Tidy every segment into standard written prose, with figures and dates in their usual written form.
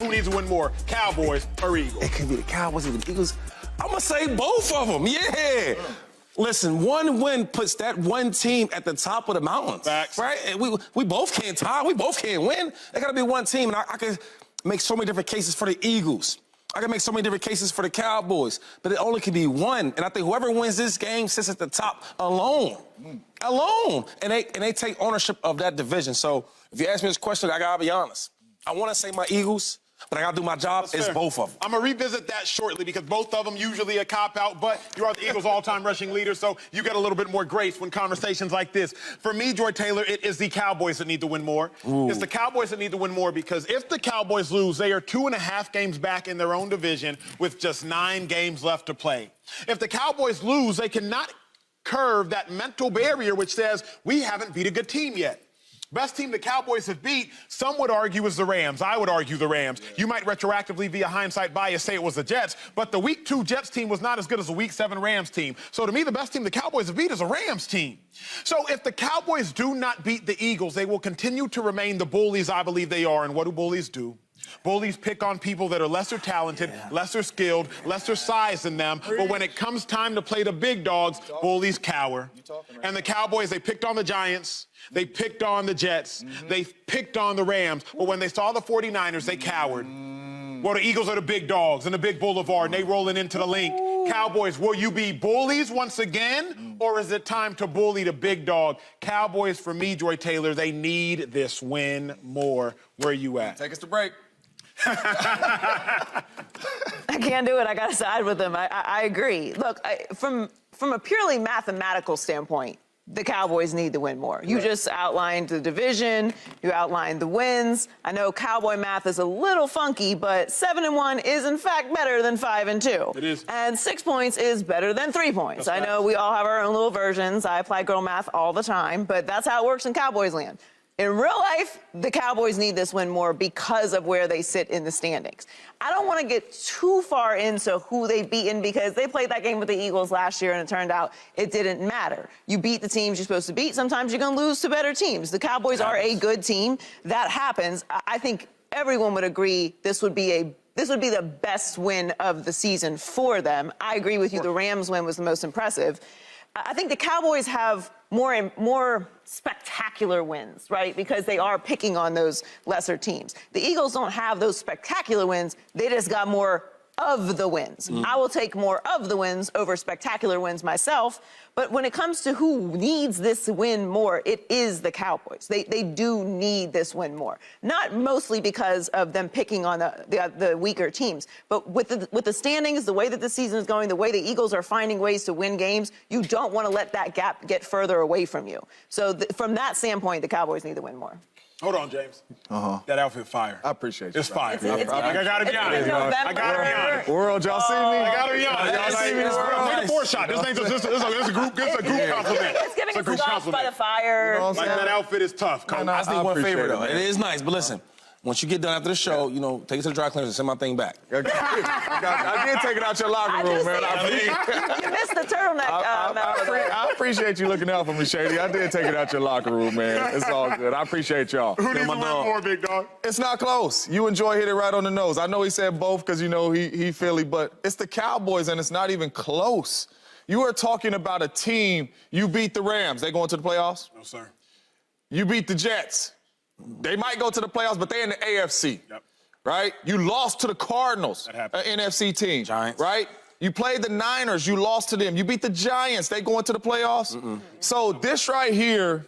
who needs to win more, Cowboys or Eagles? It could be the Cowboys or the Eagles. I'm going to say both of them, yeah. Listen, one win puts that one team at the top of the mountains. Facts. Right? And we both can't tie. We both can't win. There got to be one team, and I can make so many different cases for the Eagles. I can make so many different cases for the Cowboys, but it only can be one. And I think whoever wins this game sits at the top alone. Alone. And they take ownership of that division. So if you ask me this question, I got to be honest. I want to say my Eagles, but I got to do my job. It's both of them. I'm going to revisit that shortly because both of them usually a cop-out, but you are the Eagles' all-time rushing leader, so you get a little bit more grace when conversations like this. For me, Joy Taylor, it is the Cowboys that need to win more. It's the Cowboys that need to win more because if the Cowboys lose, they are 2.5 games back in their own division with just 9 games left to play. If the Cowboys lose, they cannot curve that mental barrier which says, we haven't beat a good team yet. Best team the Cowboys have beat, some would argue, is the Rams. I would argue the Rams. You might retroactively, via hindsight bias, say it was the Jets, but the Week 2 Jets team was not as good as the Week 7 Rams team. So to me, the best team the Cowboys have beat is a Rams team. So if the Cowboys do not beat the Eagles, they will continue to remain the bullies I believe they are. And what do bullies do? Bullies pick on people that are lesser talented, lesser skilled, lesser sized than them. But when it comes time to play the big dogs, bullies cower. And the Cowboys, they picked on the Giants. They picked on the Jets. They picked on the Rams. But when they saw the 49ers, they cowered. Well, the Eagles are the big dogs and the big boulevard, and they rolling into the link. Cowboys, will you be bullies once again, or is it time to bully the big dog? Cowboys, for me, Joy Taylor, they need this win more. Where you at? Take us to break. I can't do it. I got to side with them. I agree. Look, from a purely mathematical standpoint, the Cowboys need to win more. You just outlined the division. You outlined the wins. I know Cowboy math is a little funky, but 7-1 is, in fact, better than 5-2. It is. And 6 points is better than 3 points. I know we all have our own little versions. I apply girl math all the time, but that's how it works in Cowboys land. In real life, the Cowboys need this win more because of where they sit in the standings. I don't want to get too far into who they've beaten because they played that game with the Eagles last year and it turned out it didn't matter. You beat the teams you're supposed to beat. Sometimes you're going to lose to better teams. The Cowboys are a good team. That happens. I think everyone would agree this would be the best win of the season for them. I agree with you. The Rams win was the most impressive. I think the Cowboys have more spectacular wins, right? Because they are picking on those lesser teams. The Eagles don't have those spectacular wins. They just got more of the wins. I will take more of the wins over spectacular wins myself. But when it comes to who needs this win more, it is the Cowboys. They do need this win more. Not mostly because of them picking on the weaker teams, but with the standings, the way that the season is going, the way the Eagles are finding ways to win games, you don't want to let that gap get further away from you. So from that standpoint, the Cowboys need to win more. Hold on, James. That outfit fire. I appreciate you. It's fire. It's I gotta be honest. I gotta be honest. World, y'all see me? I gotta be honest. Y'all see me? Take a 4 shot. This ain't just this is a group compliment. It's giving a us group stuff by compliment. the fire. You know what I'm Like saying? that outfit is tough. Coach. I just need one appreciate favor, it, though. man. It is nice, but listen, once you get done after the show, take it to the dry cleaners and send my thing back. I did take it out your locker room, man. You missed the turtleneck. I appreciate you looking out for me, Shady. I did take it out your locker room, man. It's all good. I appreciate y'all. Who needs to win more, big dog? It's not close. You enjoy hit it right on the nose. I know he said both because, he Philly, but it's the Cowboys, and it's not even close. You are talking about a team. You beat the Rams. They going to the playoffs? No, sir. You beat the Jets. They might go to the playoffs, but they're in the AFC. Yep. Right? You lost to the Cardinals, an NFC team. Giants. Right? You played the Niners. You lost to them. You beat the Giants. They going to the playoffs. So this right here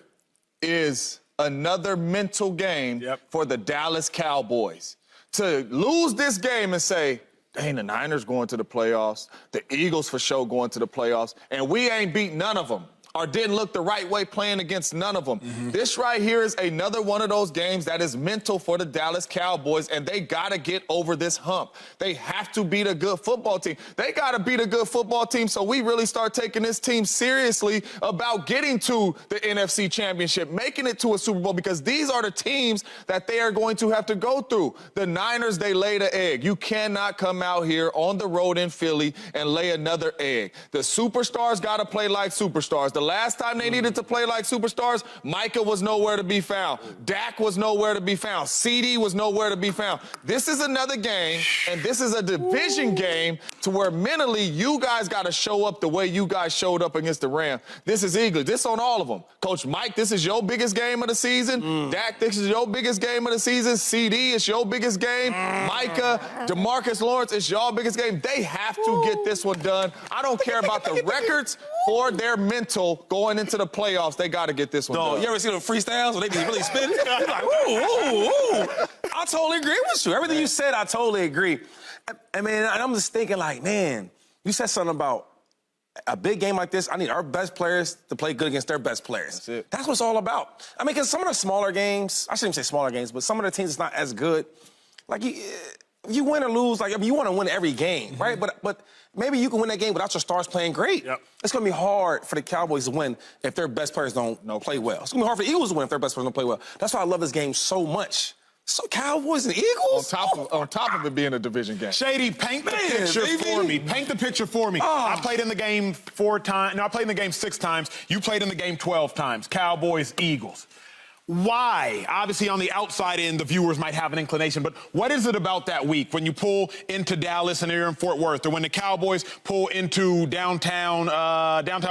is another mental game for the Dallas Cowboys. To lose this game and say, dang, the Niners going to the playoffs, the Eagles for sure going to the playoffs, and we ain't beat none of them. Or didn't look the right way playing against none of them. This right here is another one of those games that is mental for the Dallas Cowboys, and they got to get over this hump. They have to beat a good football team. They got to beat a good football team so we really start taking this team seriously about getting to the NFC Championship, making it to a Super Bowl, because these are the teams that they are going to have to go through. The Niners, they laid an egg. You cannot come out here on the road in Philly and lay another egg. The superstars got to play like superstars. The The last time they needed to play like superstars, Micah was nowhere to be found. Dak was nowhere to be found. CD was nowhere to be found. This is another game, and this is a division game to where mentally you guys got to show up the way you guys showed up against the Rams. This is Eagles. This on all of them. Coach Mike, this is your biggest game of the season. Dak, this is your biggest game of the season. CD, it's your biggest game. Micah, DeMarcus Lawrence, it's your biggest game. They have to get this one done. I don't care about the records or their mental going into the playoffs. They got to get this one done. You ever see the freestyles where they be really spinning? Like, ooh. I totally agree with you. Everything you said, I totally agree. I mean, I'm just thinking like, man, you said something about a big game like this. I need our best players to play good against their best players. That's it. That's what it's all about. I mean, because some of the smaller games, I shouldn't even say smaller games, but some of the teams that's not as good, like you win or lose, like I mean, you want to win every game, right? But maybe you can win that game without your stars playing great. Yep. It's going to be hard for the Cowboys to win if their best players don't play well. It's going to be hard for the Eagles to win if their best players don't play well. That's why I love this game so much. So Cowboys and Eagles? On top of it being a division game. Shady, paint the picture for me. Paint the picture for me. I played in the game 4 times. No, I played in the game 6 times. You played in the game 12 times. Cowboys, Eagles. Why? Obviously, on the outside end, the viewers might have an inclination, but what is it about that week when you pull into Dallas and you're in Fort Worth, or when the Cowboys pull into downtown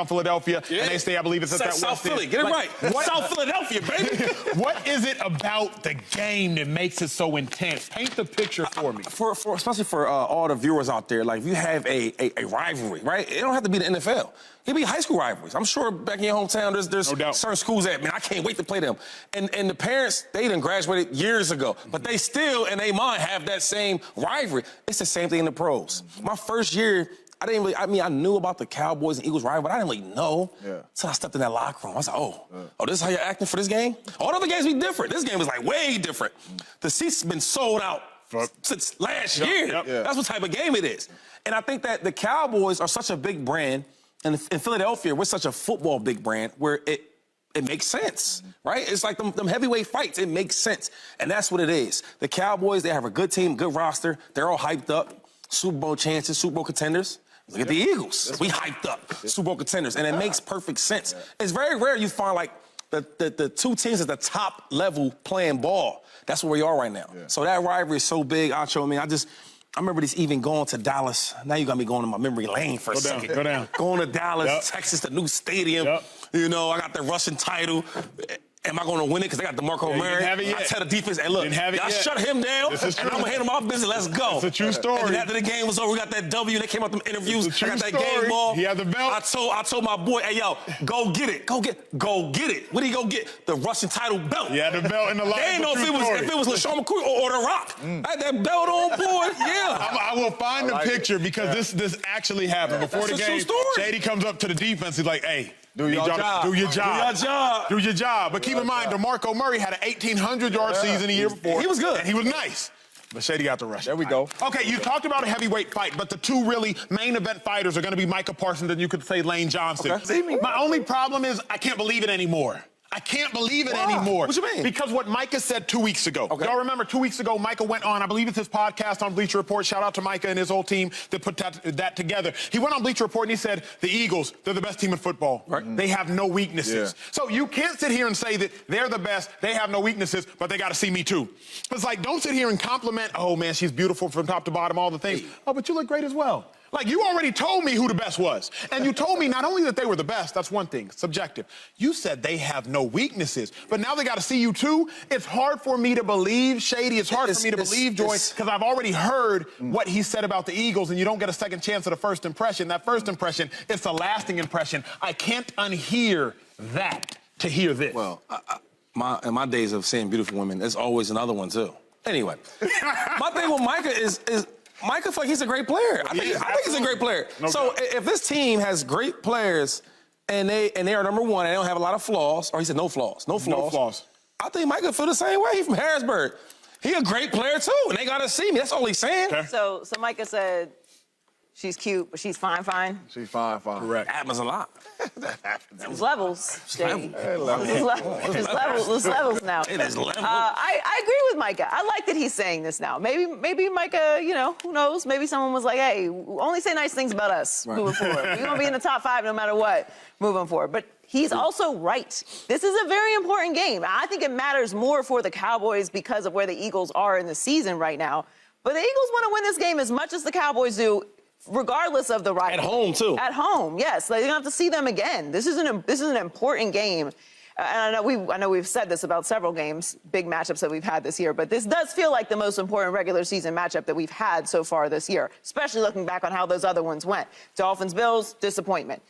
Philadelphia, and they stay, I believe it's at that South West End. Philly. Get it right. South Philadelphia, baby. What is it about the game that makes it so intense? Paint the picture for me. Especially for all the viewers out there, like if you have a rivalry, right? It don't have to be the NFL. It be high school rivalries. I'm sure back in your hometown, there's No doubt. certain schools that, man, I can't wait to play them. And the parents, they done graduated years ago, but they still, in their mind, have that same rivalry. It's the same thing in the pros. My first year, I knew about the Cowboys and Eagles rivalry, but I didn't really know until I stepped in that locker room. I was like, oh, this is how you're acting for this game? All the other games be different. This game is like way different. The seats have been sold out since last year. That's what type of game it is. And I think that the Cowboys are such a big brand, and in Philadelphia, we're such a football big brand where it makes sense, right? It's like them heavyweight fights. It makes sense. And that's what it is. The Cowboys, they have a good team, good roster. They're all hyped up. Super Bowl chances, Super Bowl contenders. Look at the Eagles. We hyped up. Super Bowl contenders. And it makes perfect sense. It's very rare you find, like, the 2 teams at the top level playing ball. That's where we are right now. So that rivalry is so big, Acho. I mean, I remember this even going to Dallas. Now you got me going to my memory lane for a second. Go down. Going to Dallas, Texas, the new stadium. You know, I got the Russian title. Am I going to win it? Because they got DeMarco Murray. I tell the defense, hey, look, y'all shut him down, and I'm going to handle my business. Let's go. It's a true story. And then after the game was over, we got that W. They came out them interviews. It's a true I got that story. game ball. He had the belt. I told my boy, hey, yo, go get it. Go get it. What did he go get? The Russian title belt. He had the belt in the line. They didn't know if it was LeSean McCoy or The Rock. I had that belt on, boy. Yeah. I will find the picture because this actually happened. Before the game, Shady comes up to the defense. He's like, hey, do your job. But keep in mind, DeMarco Murray had an 1,800-yard season the year before. He was good. And he was nice. But Shady got the rush. There we go. Okay, you talked about a heavyweight fight, but the 2 really main event fighters are going to be Micah Parsons and you could say Lane Johnson. Okay. My only problem is I can't believe it anymore. I can't believe it anymore. What you mean? Because what Micah said 2 weeks ago. Y'all remember 2 weeks ago, Micah went on, I believe it's his podcast on Bleacher Report. Shout out to Micah and his whole team that put that together. He went on Bleacher Report and he said, the Eagles, they're the best team in football. Right. They have no weaknesses. So you can't sit here and say that they're the best, they have no weaknesses, but they got to see me too. It's like, don't sit here and compliment, oh man, she's beautiful from top to bottom, all the things. Oh, but you look great as well. Like, you already told me who the best was. And you told me not only that they were the best, that's one thing, subjective. You said they have no weaknesses. But now they got to see you, too. It's hard for me to believe, Shady. It's hard for me to believe, Joy, because I've already heard what he said about the Eagles, and you don't get a second chance at a first impression. That first impression, it's a lasting impression. I can't unhear that to hear this. Well, in my days of seeing beautiful women, there's always another one, too. Anyway, my thing with Micah is Micah, like, he's a great player. I think he's a great player. So if this team has great players and they are number one and they don't have a lot of flaws, or he said no flaws. I think Micah feel the same way. He's from Harrisburg. He a great player too, and they gotta see me. That's all he's saying. Okay. So Micah said she's cute, but she's fine. She's fine. Correct. That happens a lot. There's levels, Shady. There's levels. levels now. It is levels. I agree with Micah. I like that he's saying this now. Maybe Micah, you know, who knows? Maybe someone was like, hey, only say nice things about us moving forward. We're going to be in the top 5 no matter what moving forward. But he's also right. This is a very important game. I think it matters more for the Cowboys because of where the Eagles are in the season right now. But the Eagles want to win this game as much as the Cowboys do, regardless of the rivalry. At home, too. At home, yes. They're going to have to see them again. This is an important game. And I know we've said this about several games, big matchups that we've had this year, but this does feel like the most important regular season matchup that we've had so far this year, especially looking back on how those other ones went. Dolphins-Bills, disappointment.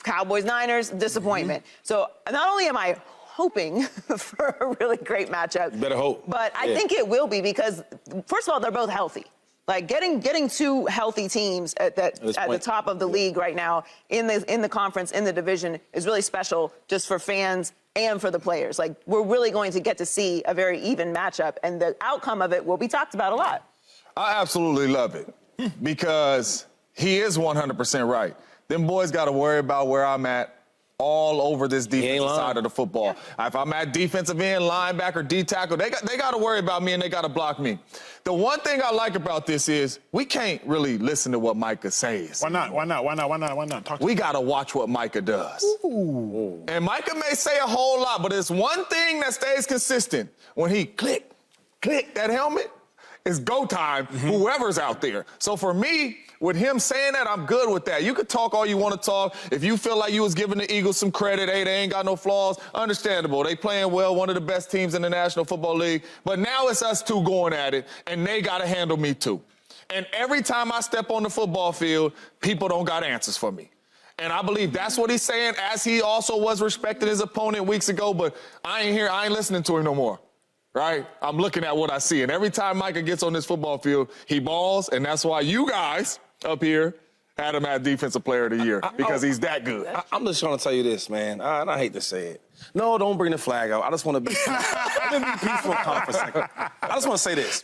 Cowboys-Niners, disappointment. So not only am I hoping for a really great matchup. You better hope. But I think it will be because, first of all, they're both healthy. Like getting two healthy teams at the top of the league right now in the conference, in the division, is really special just for fans and for the players. Like, we're really going to get to see a very even matchup, and the outcome of it will be talked about a lot. I absolutely love it because he is 100% right. Them boys got to worry about where I'm at all over this defensive side of the football. If I'm at defensive end, linebacker, D-tackle, they got to worry about me and they got to block me. The one thing I like about this is we can't really listen to what Micah says. Why not? Why not? Why not? Why not? Why not? Talk to We me. got to watch what Micah does. Ooh. And Micah may say a whole lot, but it's one thing that stays consistent. When he click that helmet, it's go time, whoever's out there. So for me, with him saying that, I'm good with that. You could talk all you want to talk. If you feel like you was giving the Eagles some credit, hey, they ain't got no flaws, understandable. They playing well, one of the best teams in the National Football League. But now it's us two going at it, and they got to handle me too. And every time I step on the football field, people don't got answers for me. And I believe that's what he's saying, as he also was respecting his opponent weeks ago, but I ain't listening to him no more. Right? I'm looking at what I see. And every time Micah gets on this football field, he balls, and that's why you guys up here had him at Defensive Player of the Year, because he's that good. I'm just trying to tell you this, man. And I hate to say it. No, don't bring the flag out. I just want to be peaceful and calm for a second. I just want to say this.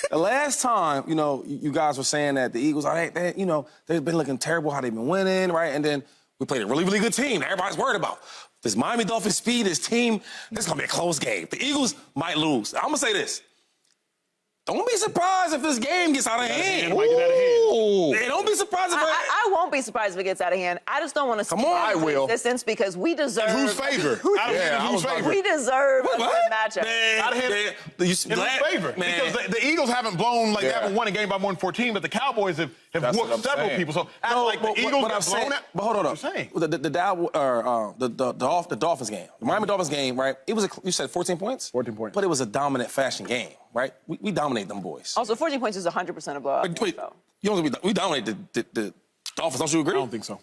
The last time, you guys were saying that the Eagles, they've been looking terrible, how they've been winning, right? And then we played a really, really good team that everybody's worried about. This Miami Dolphins speed, this team, this is going to be a close game. The Eagles might lose. I'm going to say this. Don't be surprised if this game gets out of hand. Might get out of hand. Hey, don't be surprised if I won't be surprised if it gets out of hand. I just don't want to see I will. resistance because we deserve. In whose favor? Out of hand, in whose favor? We deserve a good matchup. Out of hand. In whose favor? Man. Because the Eagles haven't blown, they haven't won a game by more than 14, but the Cowboys have whooped several people. So, the Eagles got blown out. But hold on. The Dolphins game, the Miami Dolphins game, right? It was, you said 14 points? 14 points. But it was a dominant fashion game, right? We dominate them boys. Also, 14 points is 100% a blowout. Wait, we dominate the Dolphins, don't you agree? I don't think so.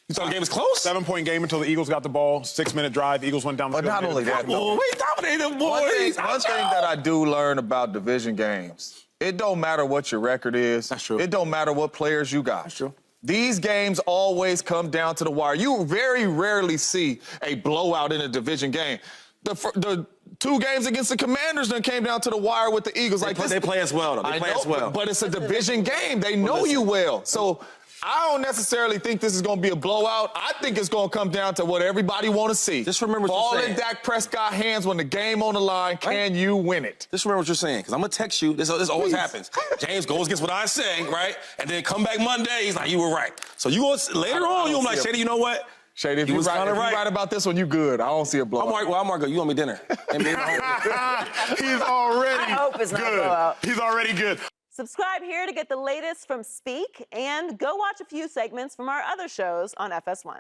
You thought the game was close? 7-point game until the Eagles got the ball. 6-minute drive. Eagles went down the field. But not only that, Oh, we dominated them boys. One thing that I do learn about division games, it don't matter what your record is. That's true. It don't matter what players you got. That's true. These games always come down to the wire. You very rarely see a blowout in a division game. The two games against the Commanders then came down to the wire with the Eagles. They play as well, though. They play as well. But it's a division game. They know you well. So I don't necessarily think this is going to be a blowout. I think it's going to come down to what everybody want to see. Just remember what Ball you're in saying. Dak Prescott's hands when the game on the line. Can you win it? Just remember what you're saying, because I'm going to text you. This always happens. James goes against what I say, right? And then come back Monday, he's like, you were right. So you go later on, you're like, Shady, you know what? Shady, if you're right about this one, you good. I don't see a blowout. I'm Marco. You want me dinner? He's already I hope it's not a good. blowout. He's already good. Subscribe here to get the latest from Speak and go watch a few segments from our other shows on FS1.